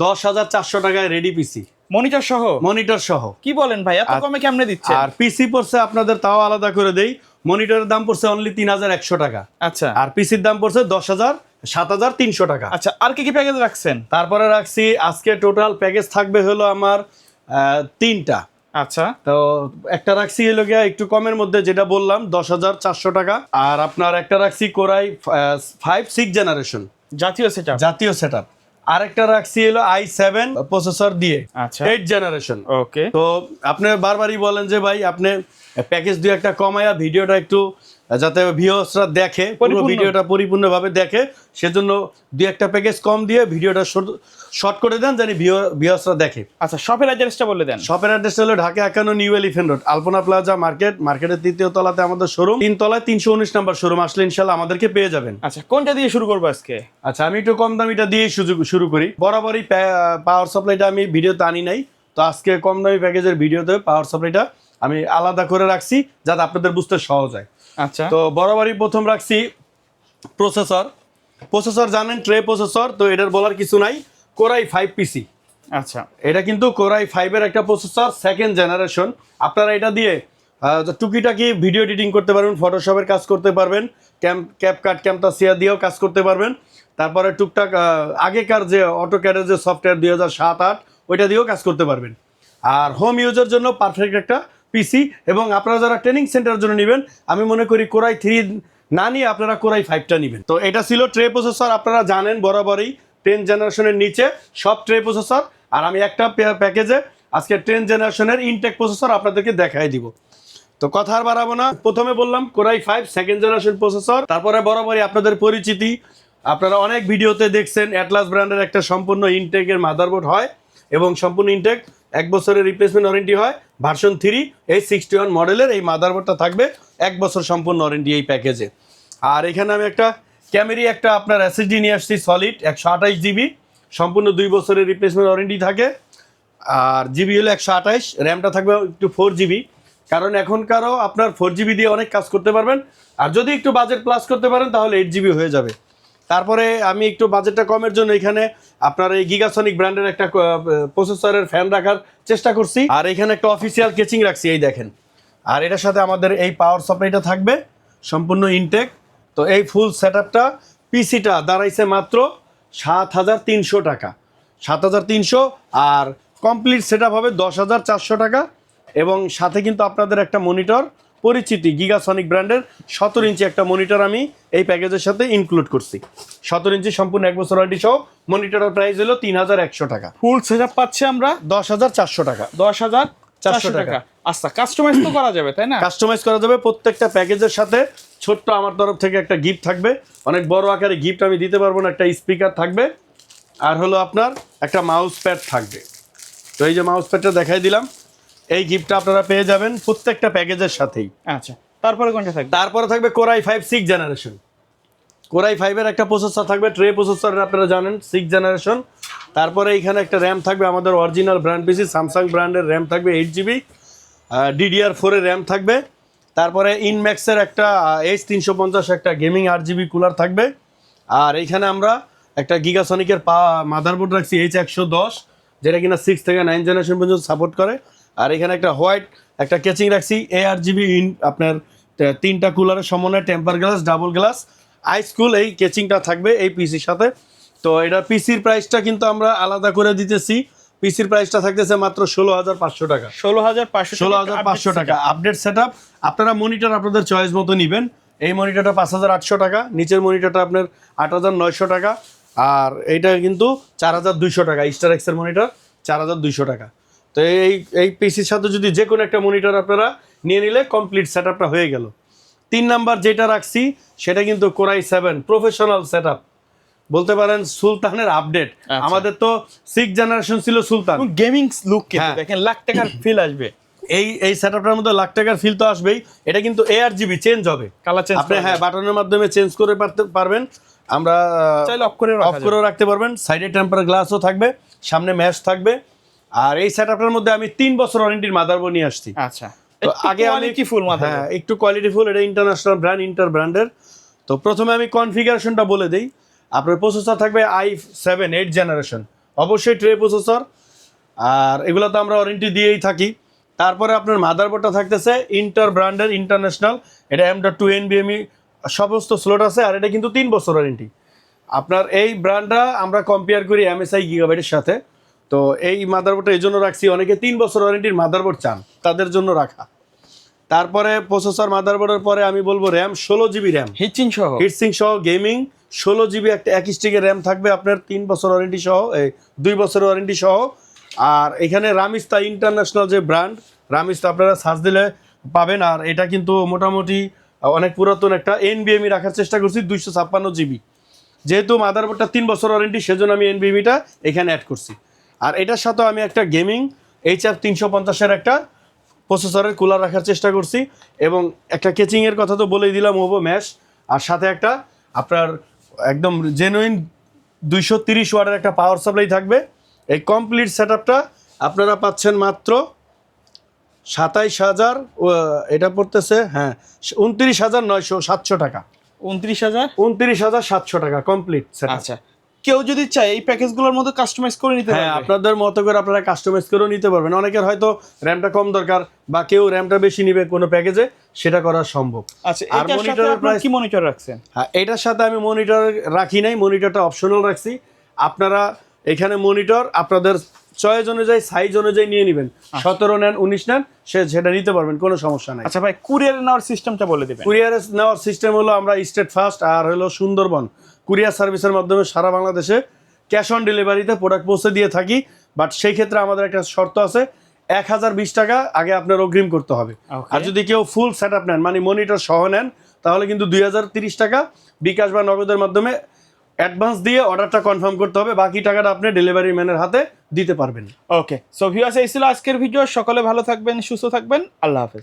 10,400 টাকায় রেডি পিসি, মনিটর সহ। মনিটর সহ। কি বলেন ভাই, এত কমে কেমনে দিচ্ছে? আর পিসি পড়ছে আপনাদের, তাও আলাদা করে দেই, মনিটরের দাম পড়ছে অনলি 3,100 টাকা। আচ্ছা, আর পিসির দাম পড়ছে 7,300 টাকা। আচ্ছা, আর কি কি প্যাকেজ রাখছেন? তারপরে রাখছি আজকে টোটাল প্যাকেজ থাকবে হলো আমার 3টা। আচ্ছা, তো একটা রাখছি হলো গিয়া একটু কমের মধ্যে, যেটা বললাম 10,400 টাকা। আর আপনার একটা রাখছি কোরাই 5 6 জেনারেশন জাতীয় সেটআপ। জাতীয় সেটআপ। আরেকটা রাখছি হলো i7 প্রসেসর দিয়ে, আচ্ছা, 8 জেনারেশন। ওকে। তো আপনি বারবারই বলেন যে ভাই আপনি প্যাকেজ দুই একটা কমায়া ভিডিওটা একটু যাতে ভিউয়ার্সরা দেখে, পুরো ভিডিওটা পরিপূর্ণভাবে দেখে, সেজন্য দুই একটা প্যাকেজ কম দিয়ে ভিডিওটা শর্ট করে দেন, জানি ভিউয়ার্সরা দেখে। আচ্ছা, শপের অ্যাড্রেসটা বলে দেন। শপের অ্যাড্রেস হলো ঢাকা 51 নিউ এলিফ্যান্ট রোড, আলপনা প্লাজা মার্কেট, মার্কেটের 3য় তলাতে আমাদের শোরুম, 3 তলায় 319 নাম্বার শোরুম। আসলে ইনশাআল্লাহ আমাদেরকে পেয়ে যাবেন। আচ্ছা, কোনটা দিয়ে শুরু করবো আজকে? আচ্ছা, আমি একটু কম দামিটা দিয়ে শুরু করি। বরাবরই পাওয়ার সাপ্লাইটা আমি ভিডিওতে আনি নাই, তো আজকে কম দামি প্যাকেজের ভিডিওতে পাওয়ার সাপ্লাইটা আমি আলাদা করে রাখছি যাতে আপনাদের বুঝতে সহজ হয়। আচ্ছা, তো বরাবরই প্রথম রাখছি প্রসেসর জানেন, ট্রে প্রসেসর, তো এটার বলার কিছু নাই। কোরাই 5 পিসি। আচ্ছা, এটা কিন্তু কোরাই 5 এর একটা প্রসেসর, 2nd জেনারেশন। আপনারা এটা দিয়ে টুকিটাকি ভিডিও এডিটিং করতে পারবেন, ফটোশপের কাজ করতে পারবেন, ক্যাপকাট ক্যামতাসিয়া দিয়েও কাজ করতে পারবেন। তারপরে টুকটাক আগেকার যে অটোক্যাডের যে সফটওয়্যার 2007-8 ওইটা দিয়েও কাজ করতে পারবেন। আর হোম ইউজের জন্য পারফেক্ট একটা পিসি। এবং আপনারা যারা ট্রেনিং সেন্টারের জন্য নেবেন, আমি মনে করি কোরাই 3 না নিয়ে আপনারা কোরাই 5টা নেবেন। তো এটা ছিল ট্রে প্রসেসর। আপনারা জানেন বরাবরই 10 জেনারেশনের নিচে সব ট্রে প্রসেসর। আর আমি একটা প্যাকেজে আজকে 10 জেনারেশনের ইনটেক প্রসেসর আপনাদেরকে দেখাই দিব। তো কথা আর বাড়াবো না, প্রথমে বললাম কোরাই 5 2nd জেনারেশন প্রসেসর। তারপরে বরাবরই আপনাদের পরিচিতি, আপনারা অনেক ভিডিওতে দেখছেন অ্যাটলাস ব্র্যান্ডের একটা সম্পূর্ণ ইনটেকের মাদারবোর্ড হয় এবং সম্পূর্ণ ইনটেক 1 বছরের রিপ্লেসমেন্ট ওয়ারেন্টি হয়। ভার্সন 3 এই 61 মডেলের এই মাদারবোর্ডটা থাকবে 1 বছর সম্পূর্ণ ওয়ারেন্টি এই প্যাকেজে। আর এখানে আমি একটা ক্যামেরি একটা আপনার এসএসডি নিয়ে আসছি, সলিড 128 জিবি, সম্পূর্ণ 2 বছরের রিপ্লেসমেন্ট ওয়ারেন্টি থাকে। আর জিবি হলো 128, র্যামটা থাকবে একটু 4 জিবি, কারণ এখনকারও আপনার 4 জিবি দিয়ে অনেক কাজ করতে পারবেন। আর যদি একটু বাজেট প্লাস করতে পারেন তাহলে 8 জিবি হয়ে যাবে। তারপরে আমি একটু বাজেটটা কমের জন্য এখানে আপনার এই গিগাসনিক ব্র্যান্ডের একটা প্রসেসরের ফ্যান রাখার চেষ্টা করছি। আর এখানে একটা অফিসিয়াল কেচিং রাখছি, এই দেখেন। আর এটার সাথে আমাদের এই পাওয়ার সাপ্লাইটা থাকবে সম্পূর্ণ ইনটেক। তো এই ফুল সেটআপটা পিসিটা দাঁড়াইছে মাত্র 7,300 টাকা, 7,300। আর কমপ্লিট সেটআপ হবে 10,400 টাকা। এবং সাথে কিন্তু আপনাদের একটা মনিটর, পরিচিতি গিগাসনিক ব্র্যান্ডের 17 ইঞ্চি একটা মনিটর আমি এই প্যাকেজের সাথে ইনক্লুড করছি। 17 ইঞ্চি সম্পূর্ণ 1 বছর ওয়ারেন্টি সহ। মনিটরের প্রাইস হলো 3,100 টাকা। ফুল সেটআপ পাচ্ছি আমরা 10,400 টাকা। 10,400 টাকা। আচ্ছা, কাস্টমাইজ তো করা যাবে তাই না? কাস্টমাইজ করা যাবে। প্রত্যেকটা প্যাকেজের সাথে ছোট্ট আমার তরফ থেকে একটা গিফট থাকবে, অনেক বড় আকারে গিফট আমি দিতে পারবো না। একটা স্পিকার থাকবে, আর হলো আপনার একটা মাউস প্যাড থাকবে। তো এই যে মাউস প্যাডটা দেখাই দিলাম, এই গিফটটা আপনারা পেয়ে যাবেন প্রত্যেকটা প্যাকেজের সাথেই। আচ্ছা, তারপরে কোনটা থাকবে? তারপরে থাকবে কোরাই 5 6 জেনারেশন। কোরাই 5 এর একটা প্রসেসর থাকবে, ট্রে প্রসেসর আপনারা জানেন, 6 জেনারেশন। তারপরে এখানে একটা র্যাম থাকবে, আমাদের অরিজিনাল ব্র্যান্ড পিসি স্যামসাং ব্র্যান্ডের র্যাম থাকবে 8 জিবি, DDR4 এর র্যাম থাকবে। তারপরে ইনম্যাক্সের একটা H350 একটা গেমিং 8 জিবি কুলার থাকবে। আর এইখানে আমরা একটা গিগাসনিকের মাদারবোর্ড রাখছি H110, যেটা কিনা 6 থেকে 9 জেনারেশন পর্যন্ত সাপোর্ট করে। আর এখানে একটা হোয়াইট একটা কেচিং রাখছি ARGB আপনার 3টা কুলারের সমন্বয়ে, টেম্পার গ্লাস, ডাবল গ্লাস, আইসকুল এই কেচিংটা থাকবে এই পিসির সাথে। তো এটা পিসির প্রাইসটা কিন্তু আমরা আলাদা করে দিতেছি। পিসির প্রাইসটা থাকতেছে মাত্র 16,500 টাকা। 16,500 টাকা আপডেট সেটআপ। আপনারা মনিটর আপনাদের চয়েস মতো নেবেন। এই মনিটরটা 5,800 টাকা, নিচের মনিটরটা আপনার 8,900 টাকা, আর এইটা কিন্তু 4,200 টাকা। স্টার এক্সের মনিটর 4,200 টাকা। তো এই পিসির সাথে যদি যে কোনো একটা মনিটর আপনারা নিয়ে নিলে কমপ্লিট সেটআপটা হয়ে গেল। 3 নাম্বার যেটা রাখছি সেটা কিন্তু কোরাই 7 প্রফেশনাল সেটআপ, বলতে পারেন সুলতানের আপডেট। আমাদের তো 6 জেনারেশন ছিল সুলতান, গেমিং লুক, কিন্তু দেখেন লাখ টাকার ফিল আসবে। এই সেটআপটার মধ্যে লাখ টাকার ফিল তো আসবেই। এটা কিন্তু ARGB চেঞ্জ হবে, কালার চেঞ্জ আপনি বাটনের মাধ্যমে চেঞ্জ করে পারবেন। আমরা চাইলে অফ করে রাখতে পারবেন। সাইডে টেম্পার গ্লাসও থাকবে, সামনে ম্যাশ থাকবে। আর এই সেটআপটার মধ্যে আমি 3 বছর ওয়ারেন্টির মাদারবোর্ড নিয়ে আসছি। আচ্ছা, তো আগে আমি একটু কোয়ালিটি ফুল, এটা ইন্টারন্যাশনাল ব্র্যান্ড, ইন্টার ব্র্যান্ডের। তো প্রথমে আমি কনফিগারেশনটা বলে দেই। আপনার প্রসেসর থাকবে i7 8 জেনারেশন, অবশ্যই ট্রে প্রসেসর, আর এগুলো তো আমরা ওয়ারেন্টি দিয়েই থাকি। তারপরে আপনার মাদারবোর্ডটা থাকতেছে ইন্টার ব্র্যান্ডের ইন্টারন্যাশনাল, এটা M.2 NVMe সমস্ত স্লট আছে, আর এটা কিন্তু 3 বছর ওয়ারেন্টি। আপনার এই ব্র্যান্ডটা আমরা কম্পেয়ার করি MSI গিগাবাইটের সাথে। তো এই মাদারবোর্ডটা এই জন্য রাখছি, অনেকে 3 বছর ওয়ারেন্টির মাদারবোর্ড চান, তাদের জন্য রাখা। তারপরে প্রসেসর মাদারবোর্ডের পরে আমি বলবো র্যাম 16 জিবি র্যাম, হিটচিং সহ হিটসিং সহ গেমিং 16 জিবি একটা 1 স্টিকের র্যাম থাকবে আপনার 3 বছর ওয়ারেন্টি সহ, 2 বছর ওয়ারেন্টি সহ। আর এখানে রামিস্তা ইন্টারন্যাশনাল যে ব্র্যান্ড, রামিস্তা আপনারা সার্চ দিলে পাবেন। আর এটা কিন্তু মোটামুটি অনেক পুরাতন একটা NVMe রাখার চেষ্টা করছি 256 জিবি। যেহেতু মাদারবোর্ডটা 3 বছর ওয়ারেন্টি, সেজন্য আমি NVMeটা এখানে অ্যাড করছি। আর এটার সাথে আমি একটা গেমিং HR 350-এর একটা প্রসেসরের কুলার রাখার চেষ্টা করছি, এবং একটা কেচিংয়ের কথা তো বলেই দিলাম, ওভো ম্যাশ। আর সাথে একটা আপনার একদম জেনুইন 230 ওয়াটের একটা পাওয়ার সাপ্লাই থাকবে। এই কমপ্লিট সেটআপটা আপনারা পাচ্ছেন মাত্র 27,000, এটা পড়তেছে 29,700 টাকা। 29,000। 29,700 টাকা কমপ্লিট সেট। আচ্ছা, কেউ যদি চায় এই প্যাকেজগুলোর মধ্যে কাস্টমাইজ করে নিতে হ্যাঁ, পারবে? আপনাদের মতো করে আপনারা কাস্টমাইজ করেও নিতে পারবেন। অনেকের হয়তো র্যামটা কম দরকার, বা কেউ র্যামটা বেশি নিবে কোনো প্যাকেজে, সেটা করা সম্ভব। আচ্ছা, আর এটার সাথে মনিটরের আপনারা প্রাইস, কি মনিটর রাখছেন? হ্যাঁ এটার সাথে আমি মনিটর রাখি নাই, মনিটরটা অপশনাল রাখছি। আপনারা এখানে মনিটর আপনাদের চয়েস অনুযায়ী, সাইজ অনুযায়ী নিয়ে নেবেন। 17 নেন, 19 নেন, সেটা নিতে পারবেন, কোনো সমস্যা নাই। আচ্ছা ভাই, কুরিয়ারে নেওয়ার সিস্টেমটা বলে দিবেন। কুরিয়ারে নেওয়ার সিস্টেম হলো আমরা স্টেট ফার্স্ট আর হলো সুন্দরবন কুরিয়ার সার্ভিসের মাধ্যমে সারা বাংলাদেশে ক্যাশ অন ডেলিভারিতে প্রোডাক্ট পৌঁছে দিয়ে থাকি। বাট সেই ক্ষেত্রে আমাদের একটা শর্ত আছে, 1020 টাকা আগে আপনার অগ্রিম করতে হবে। Okay. আর যদি কেউ ফুল সেট আপ নেন, মানে মনিটর সহ নেন, তাহলে কিন্তু 2030 টাকা বিকাশ বা নগদের মাধ্যমে অ্যাডভান্স দিয়ে অর্ডারটা কনফার্ম করতে হবে। বাকি টাকাটা আপনি ডেলিভারি ম্যানের হাতে দিতে পারবেন। ওকে, সো ভিউয়ার্স, এই ছিল আজকের ভিডিও। সকলে ভালো থাকবেন, সুস্থ থাকবেন, আল্লাহ হাফেজ।